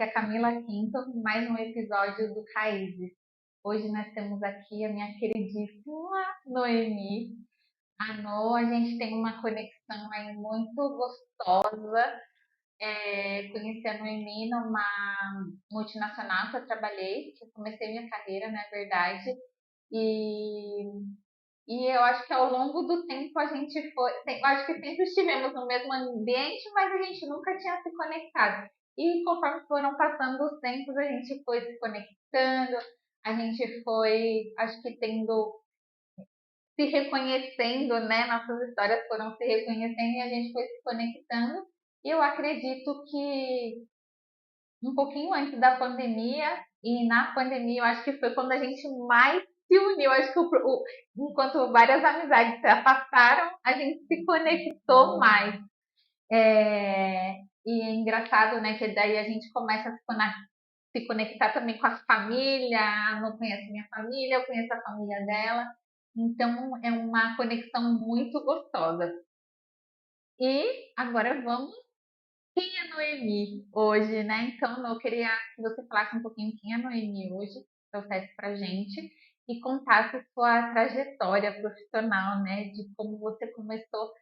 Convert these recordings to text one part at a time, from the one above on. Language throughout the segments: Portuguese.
é a Camila Quinto, mais um episódio do Raízes. Hoje nós temos aqui a minha queridíssima Noemi. A No, a gente tem uma conexão aí muito gostosa. Conheci a Noemi numa multinacional que eu trabalhei, que eu comecei minha carreira, na verdade, e eu acho que ao longo do tempo a gente foi. Eu acho que sempre estivemos no mesmo ambiente, mas a gente nunca tinha se conectado. E conforme foram passando os tempos, a gente foi se conectando, a gente foi, acho que tendo, se reconhecendo, né? Nossas histórias foram se reconhecendo e a gente foi se conectando. E eu acredito que um pouquinho antes da pandemia, e na pandemia eu acho que foi quando a gente mais se uniu. Acho que enquanto várias amizades se afastaram, a gente se conectou mais. E é engraçado, né, que daí a gente começa a se conectar também com a família. A Não conhece minha família, eu conheço a família dela. Então é uma conexão muito gostosa. E agora vamos quem é Noemi hoje, né? Então, eu queria que você falasse um pouquinho quem é Noemi hoje, trouxesse pra gente e contasse sua trajetória profissional, né? De como você começou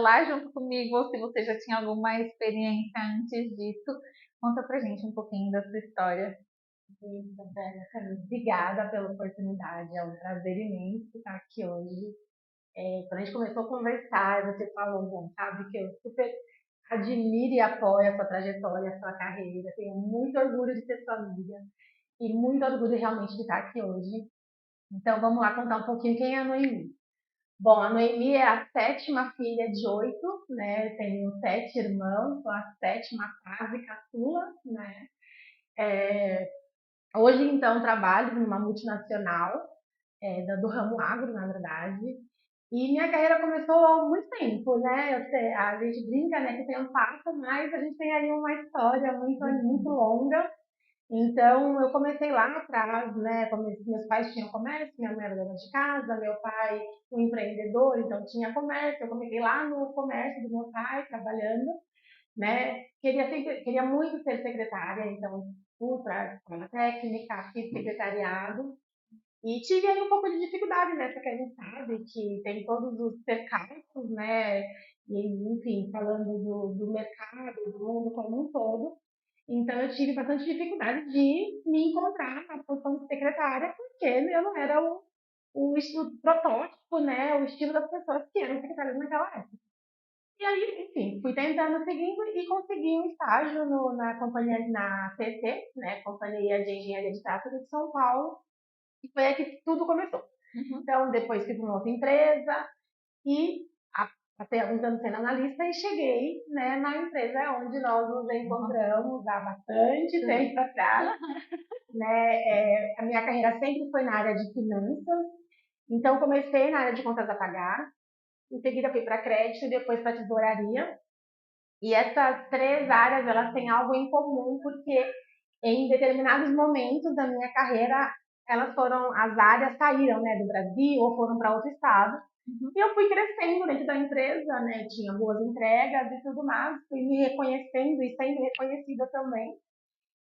lá junto comigo, ou se você já tinha alguma experiência antes disso. Conta pra gente um pouquinho da sua história. Eita, bom, Camille, obrigada pela oportunidade. É um prazer imenso estar aqui hoje. Quando a gente começou a conversar, você falou, bom, sabe que eu super admiro e apoio a sua trajetória, a sua carreira. Tenho muito orgulho de ser sua amiga e muito orgulho realmente de estar aqui hoje. Então, vamos lá contar um pouquinho quem é a Noemi. Bom, a Noemi é a sétima filha de 8, né? Tenho 7 irmãos, sou a sétima quase caçula, né? Hoje, então, trabalho numa multinacional, do ramo agro, na verdade. E minha carreira começou há muito tempo, né? A gente brinca, né, que tem um passo, mas a gente tem aí uma história muito longa. Então, eu comecei lá atrás, né? Meus pais tinham comércio, minha mãe era dona de casa, meu pai um empreendedor, então tinha comércio. Eu comecei lá no comércio do meu pai, trabalhando, né? Queria muito ser secretária, então fui para a escola técnica, fiz secretariado e tive aí um pouco de dificuldade, né? Porque a gente sabe que tem todos os percalços, né? E, enfim, falando do mercado, do mundo como um todo. Então, eu tive bastante dificuldade de me encontrar na posição de secretária, porque eu não era o estilo protótipo, né? O estilo das pessoas que eram secretárias naquela época. E aí, enfim, fui tentando seguindo e consegui um estágio na companhia, na CT, né? Companhia de Engenharia de Tráfego de São Paulo, e foi aí que tudo começou. Uhum. Então, depois fui para uma outra empresa e passei alguns anos sendo analista e cheguei, né, na empresa onde nós nos encontramos há bastante tempo atrás. Né? A minha carreira sempre foi na área de finanças, então comecei na área de contas a pagar, em seguida fui para crédito e depois para tesouraria. E essas três áreas elas têm algo em comum, porque em determinados momentos da minha carreira, as áreas saíram, né, do Brasil ou foram para outro estado. Uhum. E eu fui crescendo dentro da empresa, né, tinha boas entregas e tudo mais, fui me reconhecendo e sendo reconhecida também.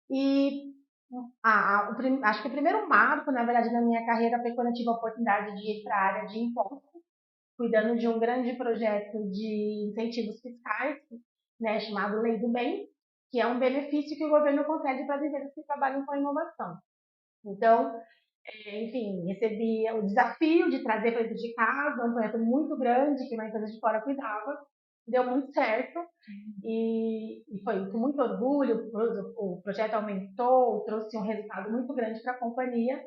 E acho que o primeiro marco, na verdade, na minha carreira foi quando eu tive a oportunidade de ir para a área de impostos, cuidando de um grande projeto de incentivos fiscais, né, chamado Lei do Bem, que é um benefício que o governo concede para as empresas que trabalham com inovação. Então, enfim, recebi o desafio de trazer para dentro de casa um projeto muito grande que uma empresa de fora cuidava, deu muito certo e foi com muito orgulho. O projeto aumentou, trouxe um resultado muito grande para a companhia.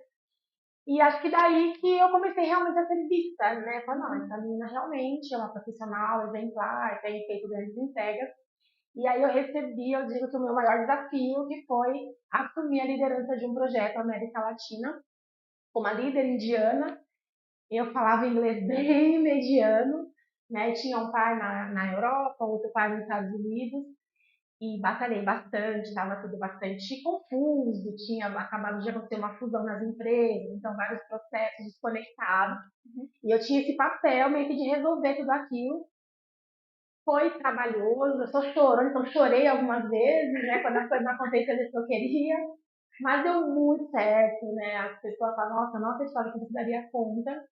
E acho que daí que eu comecei realmente a ser vista, né? Falei, não, essa menina realmente é uma profissional exemplar, tem feito grandes entregas. E aí eu digo que o meu maior desafio que foi assumir a liderança de um projeto América Latina, com uma líder indiana. Eu falava inglês bem mediano, né? Tinha um pai na Europa, outro pai nos Estados Unidos, e batalhei bastante, estava tudo bastante confuso, tinha acabado de acontecer uma fusão nas empresas, então vários processos desconectados, e eu tinha esse papel meio que de resolver tudo aquilo, foi trabalhoso, eu sou chorona, então chorei algumas vezes, né, quando as coisas não aconteceram do que eu queria, mas deu muito certo, né, as pessoas falam, nossa, não acreditava que você daria conta,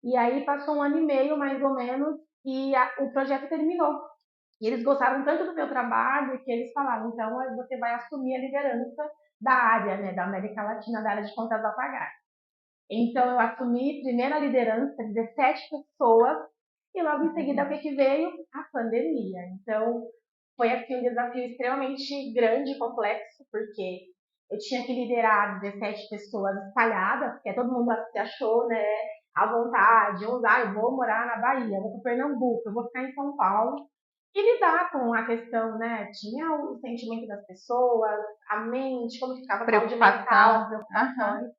e aí passou 1 ano e meio, mais ou menos, e o projeto terminou. E eles gostaram tanto do meu trabalho que eles falaram, então você vai assumir a liderança da área, né, da América Latina, da área de contas a pagar. Então eu assumi primeiro a liderança, 17 pessoas, e logo em seguida o que veio? A pandemia. Então foi assim um desafio extremamente grande e complexo, porque eu tinha que liderar 17 pessoas espalhadas, porque todo mundo se achou, né, à vontade, uns, eu vou morar na Bahia, eu vou para Pernambuco, eu vou ficar em São Paulo, e lidar com a questão, né, tinha o sentimento das pessoas, a mente, como ficava a saúde mental, as Preocupação. preocupações.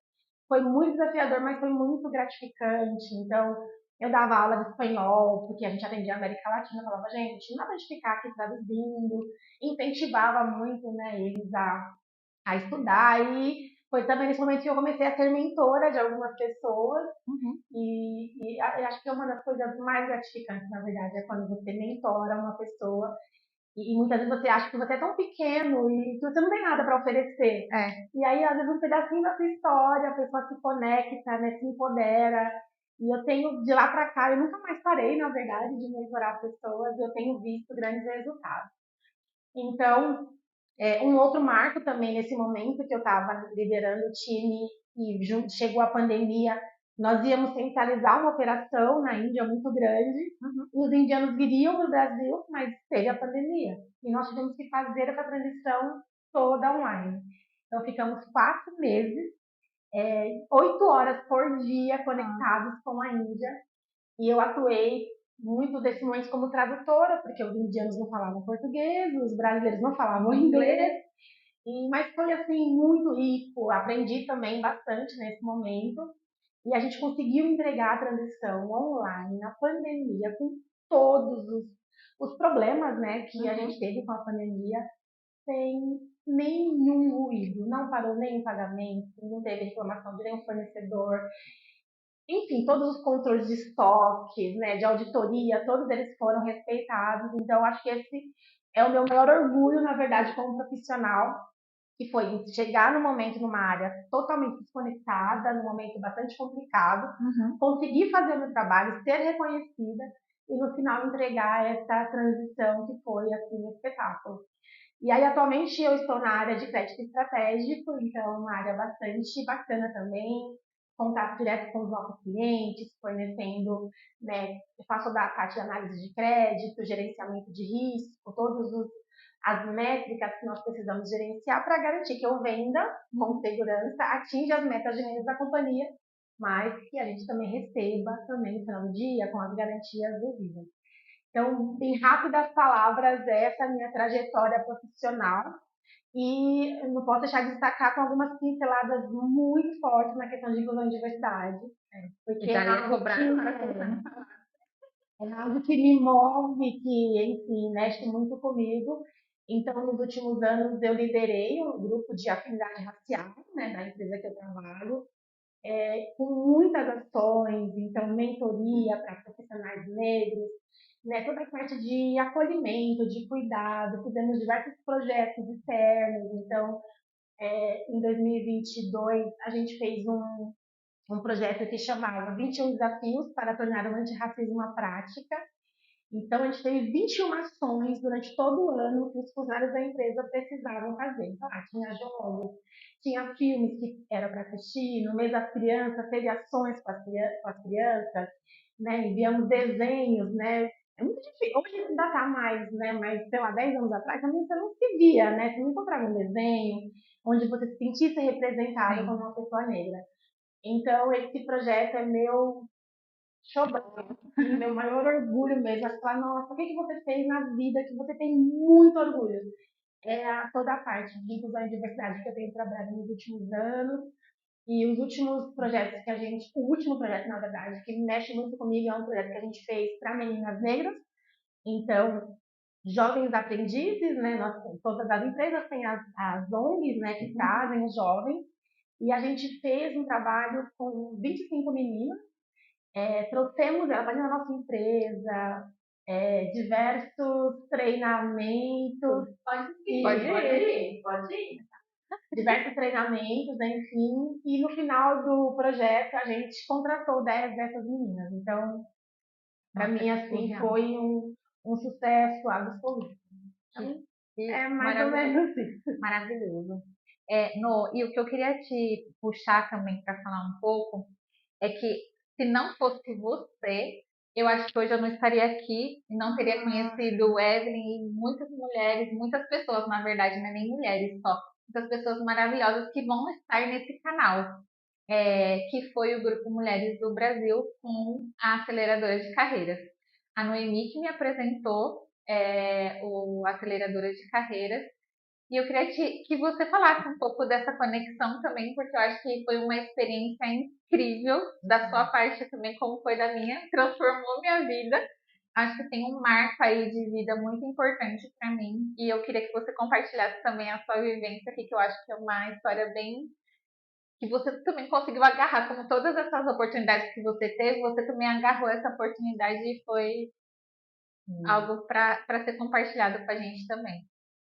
Foi muito desafiador, mas foi muito gratificante. Então, eu dava aula de espanhol, porque a gente atendia a América Latina, falava, gente, não dá pra gente ficar aqui traduzindo, incentivava muito, né, eles a estudar, e foi também nesse momento que eu comecei a ser mentora de algumas pessoas, Uhum. e eu acho que é uma das coisas mais gratificantes, na verdade, é quando você mentora uma pessoa e muitas vezes você acha que você é tão pequeno e que você não tem nada para oferecer. É. E aí, às vezes, um pedacinho da sua história, a pessoa se conecta, né, se empodera. E eu tenho, de lá para cá, eu nunca mais parei, na verdade, de mentorar pessoas, e eu tenho visto grandes resultados. Então, um outro marco também nesse momento que eu estava liderando o time e chegou a pandemia, nós íamos centralizar uma operação na Índia muito grande. Uhum. Os indianos viriam para o Brasil, mas teve a pandemia. E nós tivemos que fazer essa transição toda online. Então, ficamos 4 meses, 8 horas por dia conectados com a Índia. E eu atuei muito desse momento como tradutora, porque os indianos não falavam português, os brasileiros não falavam inglês. Mas foi assim muito rico, aprendi também bastante nesse momento. E a gente conseguiu entregar a transição online na pandemia, com todos os problemas, né, que a gente teve com a pandemia, sem nenhum ruído. Não parou nenhum pagamento, não teve reclamação de nenhum fornecedor. Enfim, todos os controles de estoques, né, de auditoria, todos eles foram respeitados. Então, acho que esse é o meu maior orgulho, na verdade, como profissional, que foi chegar no momento numa área totalmente desconectada, num momento bastante complicado, conseguir fazer o meu trabalho, ser reconhecida e no final entregar essa transição que foi assim um espetáculo. E aí atualmente eu estou na área de crédito estratégico, então uma área bastante bacana também, contato direto com os nossos clientes, fornecendo, né, eu faço da parte de análise de crédito, gerenciamento de risco, todos as métricas que nós precisamos gerenciar para garantir que eu venda com segurança, atinja as metas de vendas da companhia, mas que a gente também receba também no final do dia com as garantias devidas. Então, em rápidas palavras, essa é a minha trajetória profissional e eu não posso deixar de destacar com algumas pinceladas muito fortes na questão de inclusão e diversidade, porque Já ia cobrar agora. é algo que me move, que, enfim, mexe muito comigo. Então, nos últimos anos, eu liderei um grupo de afinidade racial, né, da empresa que eu trabalho, com muitas ações, então, mentoria para profissionais negros, né, toda a parte de acolhimento, de cuidado, fizemos diversos projetos externos. Então, em 2022, a gente fez um projeto que chamava 21 Desafios para tornar o antirracismo uma prática. Então, a gente teve 21 ações durante todo o ano que os funcionários da empresa precisavam fazer. Então, tinha jogos, tinha filmes que era para assistir, no mês das crianças, teve ações com as crianças, né? Enviamos desenhos, né? É muito difícil. Hoje ainda está mais, né? Mas, sei lá, 10 anos atrás, também você não se via, né? Você não encontrava um desenho onde você se sentisse representado como uma pessoa negra. Então, esse projeto é meu xodó, meu maior orgulho mesmo. Você fala, nossa, o que você fez na vida que você tem muito orgulho? Toda a parte de inclusão e diversidade que eu tenho trabalhado nos últimos anos. E os últimos projetos que o último projeto, na verdade, que mexe muito comigo, é um projeto que a gente fez para meninas negras. Então, jovens aprendizes, né? Todas as empresas têm as ONGs, né, que trazem os jovens. E a gente fez um trabalho com 25 meninas, trouxemos ela para na nossa empresa, diversos treinamentos. Pode ir. Diversos treinamentos, enfim, e no final do projeto a gente contratou 10 dessas meninas. Então, para mim, assim, foi um sucesso absoluto. Então, é mais ou menos isso. Maravilhoso. E o que eu queria te puxar também para falar um pouco é que se não fosse você, eu acho que hoje eu não estaria aqui e não teria conhecido o Evelyn e muitas mulheres, muitas pessoas, na verdade, não é nem mulheres só, muitas pessoas maravilhosas que vão estar nesse canal, que foi o Grupo Mulheres do Brasil com a Aceleradora de Carreiras. A Noemi que me apresentou o Aceleradora de Carreiras e eu queria que você falasse um pouco dessa conexão também, porque eu acho que foi uma experiência incrível da sua parte também, como foi da minha, transformou minha vida. Acho que tem um marco aí de vida muito importante para mim e eu queria que você compartilhasse também a sua vivência aqui, que eu acho que é uma história bem que você também conseguiu agarrar, como todas essas oportunidades que você teve, você também agarrou essa oportunidade e foi algo para ser compartilhado com a gente também.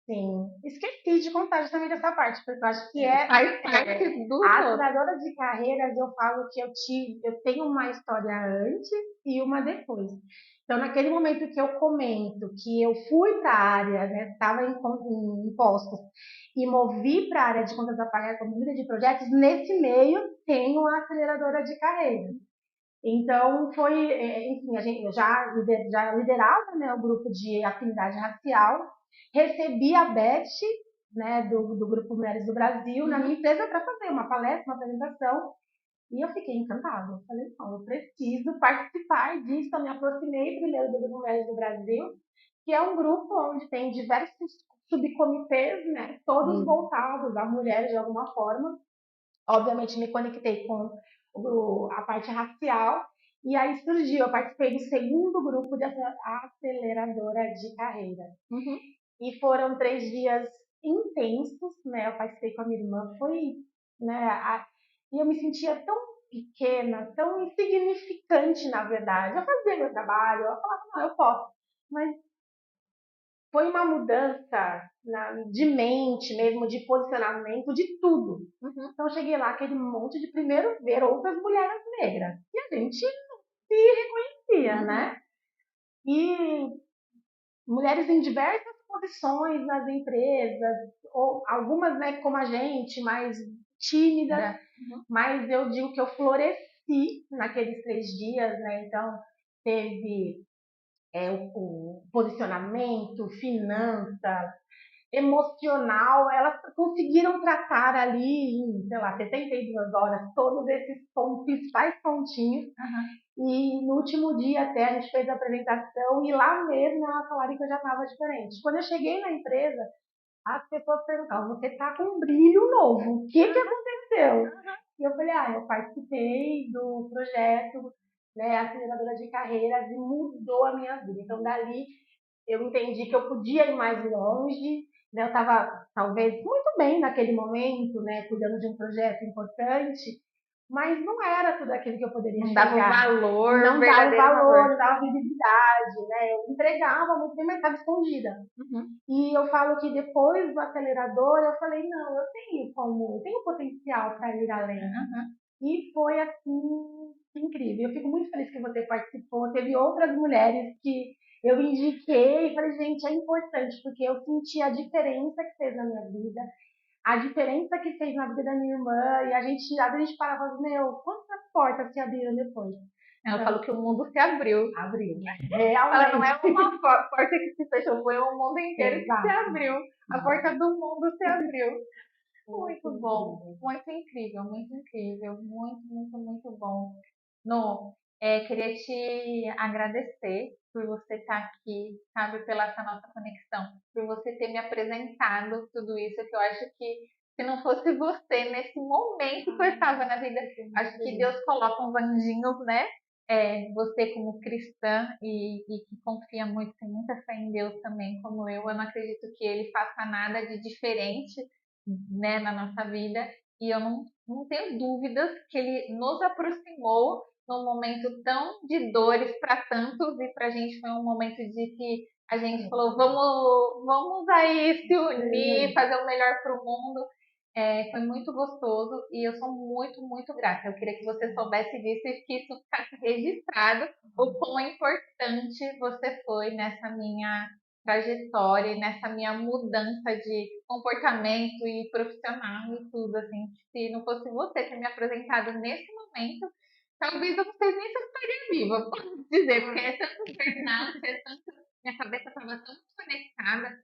Sim, esqueci de contar justamente dessa parte, porque eu acho que faz parte do a aceleradora de carreiras. Eu falo que eu tenho uma história antes e uma depois. Então, naquele momento que eu comento que eu fui para a área, né, estava em postos e movi para a área de contas a pagar como líder de projetos, nesse meio tenho a aceleradora de carreiras. Então, enfim, eu já liderava, né, o grupo de afinidade racial, recebi a Beth, né, do Grupo Mulheres do Brasil, na minha empresa para fazer uma palestra, uma apresentação, e eu fiquei encantada. Eu falei, não, eu preciso participar disso. Eu me aproximei primeiro do Grupo Mulheres do Brasil, que é um grupo onde tem diversos subcomitês, né, todos voltados a mulheres de alguma forma. Obviamente, me conectei com a parte racial, e aí surgiu, eu participei do segundo grupo de aceleradora de carreira. E foram 3 dias intensos, né? Eu participei com a minha irmã, né? E eu me sentia tão pequena, tão insignificante, na verdade. Eu fazia meu trabalho, eu falava, não, eu posso. Mas foi uma mudança de mente mesmo, de posicionamento, de tudo. Então eu cheguei lá, aquele monte de primeiro ver outras mulheres negras. E a gente não se reconhecia, né? E mulheres em diversas posições nas empresas, ou algumas, né, como a gente, mais tímidas, mas eu digo que eu floresci naqueles 3 dias, né? Então teve o posicionamento, finanças, emocional, elas conseguiram tratar ali em, sei lá, 72 horas todos esses principais pontinhos. E no último dia até a gente fez a apresentação e lá mesmo ela falaram que eu já estava diferente. Quando eu cheguei na empresa, as pessoas perguntavam, você tá com um brilho novo, o que aconteceu? E eu falei, eu participei do projeto, né, Aceleradora de Carreiras, e mudou a minha vida. Então dali eu entendi que eu podia ir mais longe, né? Eu estava talvez muito bem naquele momento, né, cuidando de um projeto importante, mas não era tudo aquilo que eu poderia chegar. Não dava valor, não dava visibilidade, né? Eu entregava muito bem, mas estava escondida. E eu falo que depois do acelerador, eu falei, não, eu tenho potencial para ir além. E foi assim, incrível. Eu fico muito feliz que você participou. Teve outras mulheres que eu indiquei e falei, gente, é importante, porque eu senti a diferença que fez na minha vida, a diferença que fez na vida da minha irmã, e a gente parava e falava, meu, quantas portas se abriram depois? Eu falo que o mundo se abriu. Abriu. Realmente. Ela não é uma porta que se fechou, foi o mundo inteiro que se abriu. A porta do mundo se abriu. Muito bom, muito incrível, muito, muito, muito bom. No, queria te agradecer por você estar aqui, sabe, pela essa nossa conexão, por você ter me apresentado tudo isso, que eu acho que se não fosse você nesse momento que eu estava na vida, acho que Deus coloca uns anjinhos, né? Você como cristã e que confia muito, tem muita fé em Deus também, como eu não acredito que Ele faça nada de diferente, né, na nossa vida, e eu não tenho dúvidas que Ele nos aproximou num momento tão de dores para tantos e para a gente foi um momento de que a gente falou, vamos aí se unir, fazer o melhor para o mundo. Foi muito gostoso e eu sou muito, muito grata. Eu queria que você soubesse disso e que isso ficasse registrado, o quão importante você foi nessa minha trajetória, e nessa minha mudança de comportamento e profissional e tudo, assim. Se não fosse você ter me apresentado nesse momento, talvez eu não sei nem se eu estaria viva, posso dizer, porque é tanto burnout, minha cabeça estava tão desconectada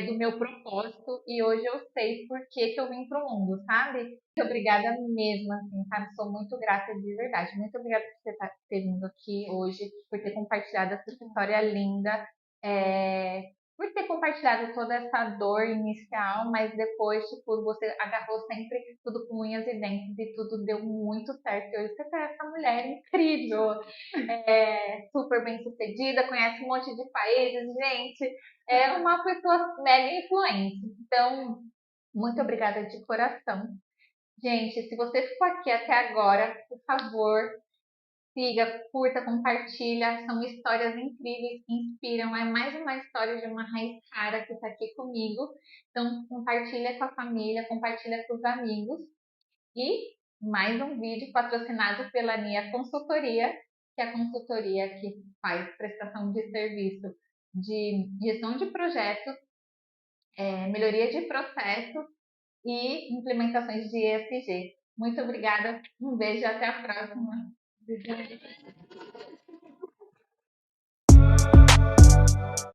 do meu propósito e hoje eu sei por que eu vim pro mundo, sabe? Muito obrigada mesmo, assim, sabe? Sou muito grata de verdade. Muito obrigada por você ter vindo aqui hoje, por ter compartilhado essa história linda, por ter compartilhado toda essa dor inicial, mas depois, tipo, você agarrou sempre tudo com unhas e dentes e tudo deu muito certo. E hoje você é essa mulher incrível, super bem sucedida, conhece um monte de países, gente, é uma pessoa mega influente. Então, muito obrigada de coração. Gente, se você ficou aqui até agora, por favor, siga, curta, compartilha. São histórias incríveis que inspiram. É mais uma história de uma raiz rara que está aqui comigo. Então, compartilha com a família, compartilha com os amigos. E mais um vídeo patrocinado pela Nia Consultoria, que é a consultoria que faz prestação de serviço de gestão de projetos, melhoria de processos e implementações de ESG. Muito obrigada, um beijo e até a próxima.